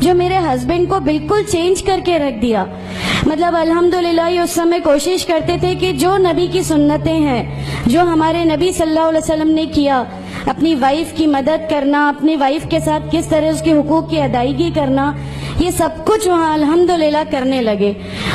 جو میرے ہسبینڈ کو بالکل چینج کر کے رکھ دیا. مطلب الحمدللہ یہ اس سمے کوشش کرتے تھے کہ جو نبی کی سنتیں ہیں, جو ہمارے نبی صلی اللہ علیہ وسلم نے کیا, اپنی وائف کی مدد کرنا, اپنی وائف کے ساتھ کس طرح اس کے حقوق کی ادائیگی کرنا, یہ سب کچھ وہاں الحمدللہ کرنے لگے.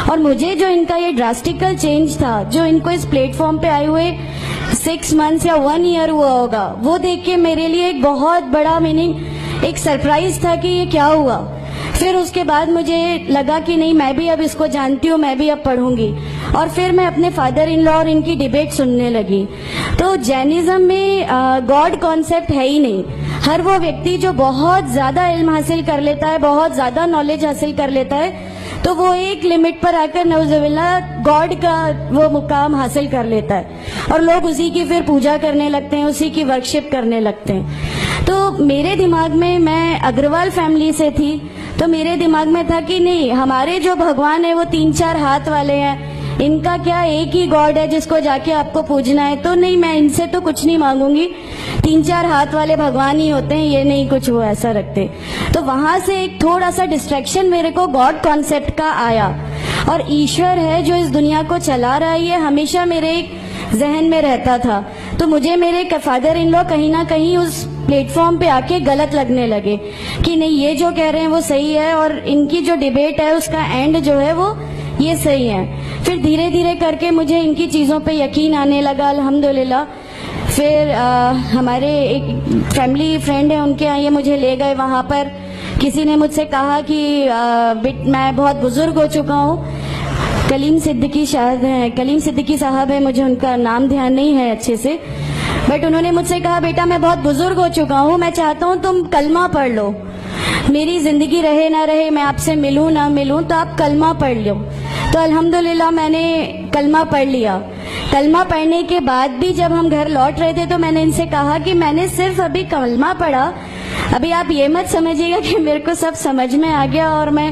اور مجھے جو ان کا یہ ڈراسٹیکل چینج تھا, جو ان کو اس پلیٹ فارم پہ آئے ہوئے 6 months یا 1 year ہوا ہوگا, وہ دیکھ کے میرے لیے ایک بہت بڑا ایک سرپرائز تھا کہ یہ کیا ہوا. پھر اس کے بعد مجھے لگا کہ نہیں, میں بھی اب اس کو جانتی ہوں, میں بھی اب پڑھوں گی. اور پھر میں اپنے فادر ان لا اور ان کی ڈیبیٹ سننے لگی. تو جینزم میں گاڈ کانسیپٹ ہے ہی نہیں. ہر وہ ویکتی جو بہت زیادہ علم حاصل کر لیتا ہے, بہت زیادہ نالج حاصل کر لیتا ہے, تو وہ ایک لمٹ پر آ کر نعوذ باللہ گاڈ کا وہ مقام حاصل کر لیتا ہے, اور لوگ اسی کی پھر پوجا کرنے لگتے ہیں, اسی کی ورشپ کرنے لگتے ہیں. تو میرے دماغ میں اگروال فیملی سے تھی, تو میرے دماغ میں تھا کہ نہیں, ہمارے جو بھگوان ہیں وہ 3-4 ہاتھ والے ہیں, ان کا کیا ایک ہی گاڈ ہے جس کو جا کے آپ کو پوجنا ہے. تو نہیں, میں ان سے تو کچھ نہیں مانگوں گی, 3-4 ہاتھ والے بھگوان ہی ہوتے ہیں, یہ نہیں کچھ وہ ایسا رکھتے. تو وہاں سے ایک تھوڑا سا ڈسٹریکشن میرے کو گاڈ کانسیپٹ کا آیا, اور ایشور ہے جو اس دنیا کو چلا رہا ہے, یہ ہمیشہ میرے ایک ذہن میں رہتا تھا. تو مجھے میرے فادر ان لا کہیں نہ کہیں اس پلیٹ فارم پہ آ کے غلط لگنے لگے کہ نہیں, یہ جو کہہ رہے ہیں وہ صحیح ہے, اور ان کی جو ڈیبیٹ ہے اس کا اینڈ جو ہے وہ یہ صحیح ہے. پھر دھیرے دھیرے کر کے مجھے ان کی چیزوں پہ یقین آنے لگا الحمدللہ. پھر ہمارے ایک فیملی فرینڈ ہیں, ان کے یہاں یہ مجھے لے گئے. وہاں پر کسی نے مجھ سے کہا کہ میں بہت بزرگ ہو چکا ہوں, کلیم صدیقی صاحب ہے, مجھے ان کا نام دھیان نہیں ہے اچھے سے, بٹ انہوں نے مجھ سے کہا بیٹا میں بہت بزرگ ہو چکا ہوں, میں چاہتا ہوں تم کلمہ پڑھ لو, میری زندگی رہے نہ رہے, میں آپ سے ملوں نہ ملوں, تو آپ کلمہ پڑھ لو. تو الحمدللہ میں نے کلمہ پڑھ لیا. کلمہ پڑھنے کے بعد بھی جب ہم گھر لوٹ رہے تھے تو میں نے ان سے کہا کہ میں نے صرف ابھی کلمہ پڑھا, ابھی آپ یہ مت سمجھیے گا کہ میرے کو سب سمجھ میں آ گیا اور میں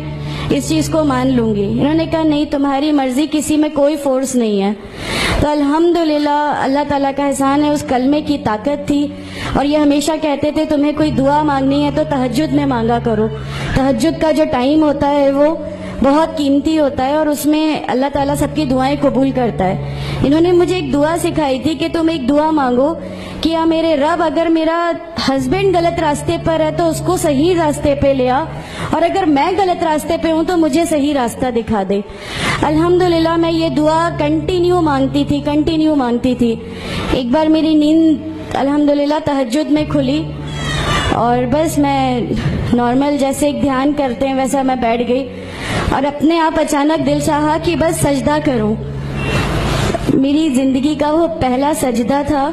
اس چیز کو مان لوں گی. انہوں نے کہا نہیں, تمہاری مرضی, کسی میں کوئی فورس نہیں ہے. تو الحمدللہ اللہ تعالیٰ کا احسان ہے, اس کلمے کی طاقت تھی. اور یہ ہمیشہ کہتے تھے تمہیں کوئی دعا مانگنی ہے تو تہجد میں مانگا کرو, تہجد کا جو ٹائم ہوتا ہے وہ بہت قیمتی ہوتا ہے, اور اس میں اللہ تعالیٰ سب کی دعائیں قبول کرتا ہے. انہوں نے مجھے ایک دعا سکھائی تھی کہ تم ایک دعا مانگو کہ یا میرے رب, اگر میرا ہسبینڈ غلط راستے پر ہے تو اس کو صحیح راستے پہ لے آ, اور اگر میں غلط راستے پہ ہوں تو مجھے صحیح راستہ دکھا دے. الحمدللہ میں یہ دعا کنٹینیو مانگتی تھی. ایک بار میری نیند الحمدللہ تہجد میں کھلی, اور بس میں نارمل جیسے ایک دھیان کرتے ہیں ویسا میں بیٹھ گئی, اور اپنے آپ اچانک دل چاہا کہ بس سجدہ کروں. میری زندگی کا وہ پہلا سجدہ تھا,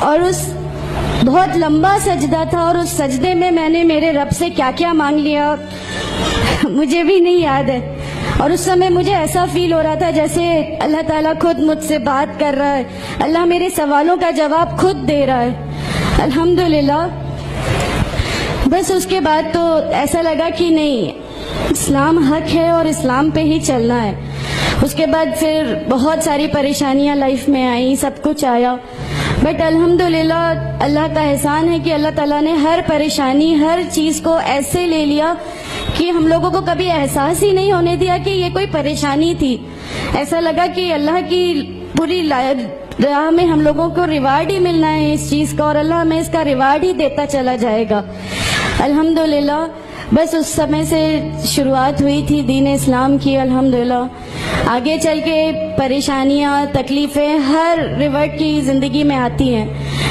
اور اس بہت لمبا سجدہ تھا, اور اس سجدے میں نے میرے رب سے کیا کیا مانگ لیا مجھے بھی نہیں یاد ہے. اور اس سمے مجھے ایسا فیل ہو رہا تھا جیسے اللہ تعالیٰ خود مجھ سے بات کر رہا ہے, اللہ میرے سوالوں کا جواب خود دے رہا ہے. الحمدللہ. بس اس کے بعد تو ایسا لگا کہ نہیں, اسلام حق ہے اور اسلام پہ ہی چلنا ہے. اس کے بعد پھر بہت ساری پریشانیاں لائف میں آئیں, سب کچھ آیا, بٹ الحمدللہ اللہ کا احسان ہے کہ اللہ تعالیٰ نے ہر پریشانی, ہر چیز کو ایسے لے لیا کہ ہم لوگوں کو کبھی احساس ہی نہیں ہونے دیا کہ یہ کوئی پریشانی تھی. ایسا لگا کہ اللہ کی پوری راہ میں ہم لوگوں کو ریوارڈ ہی ملنا ہے اس چیز کا, اور اللہ ہمیں اس کا ریوارڈ ہی دیتا چلا جائے گا. الحمدللہ. بس اس سمے سے شروعات ہوئی تھی دین اسلام کی. الحمدللہ آگے چل کے پریشانیاں, تکلیفیں ہر ریورٹ کی زندگی میں آتی ہیں,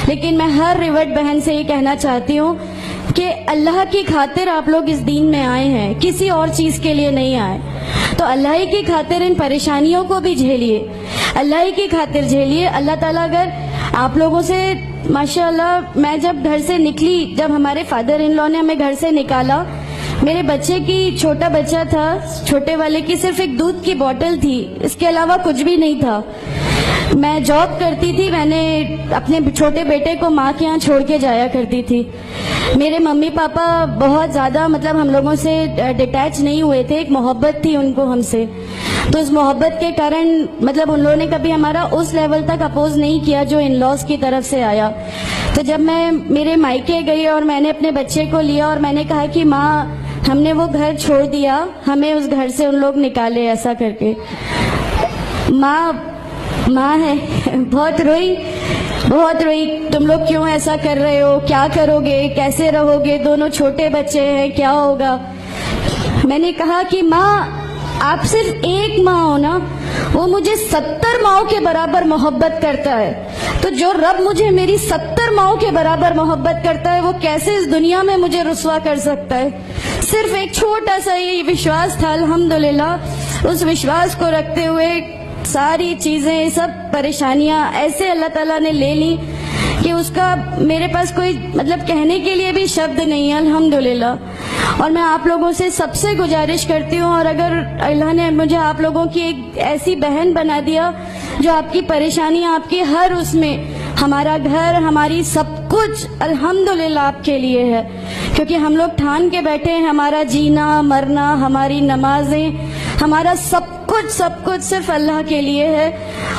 لیکن میں ہر ریورٹ بہن سے یہ کہنا چاہتی ہوں کہ اللہ کی خاطر آپ لوگ اس دین میں آئے ہیں, کسی اور چیز کے لیے نہیں آئے. تو اللہ ہی کی خاطر ان پریشانیوں کو بھی جھیلیے, اللہ ہی کی خاطر جھیلیے. اللہ تعالیٰ اگر آپ لوگوں سے, ماشاءاللہ میں جب گھر سے نکلی, جب ہمارے فادر ان لا نے ہمیں گھر سے نکالا, میرے بچے کی, چھوٹا بچہ تھا, چھوٹے والے کی صرف ایک دودھ کی بوتل تھی, اس کے علاوہ کچھ بھی نہیں تھا. میں جاب کرتی تھی, میں نے اپنے چھوٹے بیٹے کو ماں کے یہاں چھوڑ کے جایا کرتی تھی. میرے ممی پاپا بہت زیادہ ہم لوگوں سے ڈیٹیچ نہیں ہوئے تھے, ایک محبت تھی ان کو ہم سے, تو اس محبت کے کارن ان لوگوں نے کبھی ہمارا اس لیول تک اپوز نہیں کیا جو ان لاز کی طرف سے آیا. تو جب میں میرے مائکے گئی اور میں نے اپنے بچے کو لیا اور میں نے کہا کہ ماں ہم نے وہ گھر چھوڑ دیا, ہمیں اس گھر سے ان لوگ نکالے, ایسا کر کے ماں ہے, بہت روئی, تم لوگ کیوں ایسا کر رہے ہو, کیا کرو گے, کیسے رہو گے, دونوں چھوٹے بچے ہیں, کیا ہوگا. میں نے کہا کہ ماں آپ صرف ایک ماں ہو نا, وہ مجھے 70 ماؤں کے برابر محبت کرتا ہے, تو جو رب مجھے میری 70 ماؤں کے برابر محبت کرتا ہے وہ کیسے اس دنیا میں مجھے رسوا کر سکتا ہے. صرف ایک چھوٹا سا یہ وشواس تھا, الحمدللہ اس وشواس کو رکھتے ہوئے ساری چیزیں, سب پریشانیاں ایسے اللہ تعالیٰ نے لے لی کہ اس کا میرے پاس کوئی کہنے کے لیے بھی شبد نہیں ہے, الحمدللہ. اور میں آپ لوگوں سے سب سے گزارش کرتی ہوں, اور اگر اللہ نے مجھے آپ لوگوں کی ایک ایسی بہن بنا دیا جو آپ کی پریشانیاں, آپ کی ہر اس میں, ہمارا گھر, ہماری سب کچھ الحمدللہ آپ کے لیے ہے, کیونکہ ہم لوگ ٹھان کے بیٹھے ہیں ہمارا جینا مرنا, ہماری نمازیں, ہمارا سب کچھ صرف اللہ کے لیے ہے.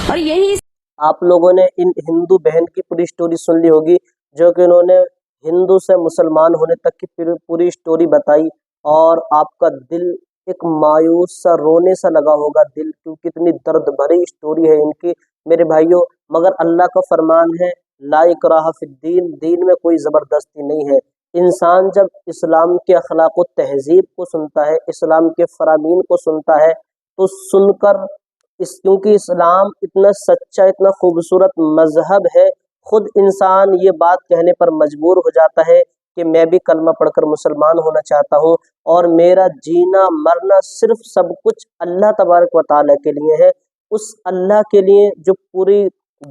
اور یہی آپ لوگوں نے ان ہندو بہن کی پوری سٹوری سن لی ہوگی, جو کہ انہوں نے ہندو سے مسلمان ہونے تک کی پوری سٹوری بتائی, اور آپ کا دل ایک مایوس سا, رونے سا لگا ہوگا دل, کیونکہ اتنی درد بھری سٹوری ہے ان کی میرے بھائیوں. مگر اللہ کا فرمان ہے لا اکراہ فی الدین, دین میں کوئی زبردستی نہیں ہے. انسان جب اسلام کے اخلاق و تہذیب کو سنتا ہے, اسلام کے فرامین کو سنتا ہے, تو سن کر کیونکہ اسلام اتنا سچا, اتنا خوبصورت مذہب ہے, خود انسان یہ بات کہنے پر مجبور ہو جاتا ہے کہ میں بھی کلمہ پڑھ کر مسلمان ہونا چاہتا ہوں, اور میرا جینا مرنا صرف سب کچھ اللہ تبارک و تعالیٰ کے لیے ہے. اس اللہ کے لیے جو پوری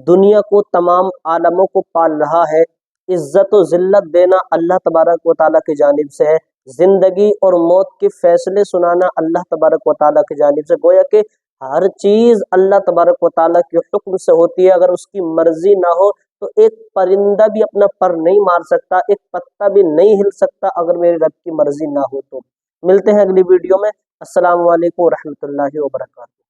دنیا کو, تمام عالموں کو پال رہا ہے. عزت و ذلت دینا اللہ تبارک و تعالیٰ کی جانب سے ہے, زندگی اور موت کے فیصلے سنانا اللہ تبارک و تعالیٰ کی جانب سے. گویا کہ ہر چیز اللہ تبارک و تعالیٰ کے حکم سے ہوتی ہے. اگر اس کی مرضی نہ ہو تو ایک پرندہ بھی اپنا پر نہیں مار سکتا, ایک پتا بھی نہیں ہل سکتا اگر میرے رب کی مرضی نہ ہو تو. ملتے ہیں اگلی ویڈیو میں. السلام علیکم ورحمۃ اللہ وبرکاتہ.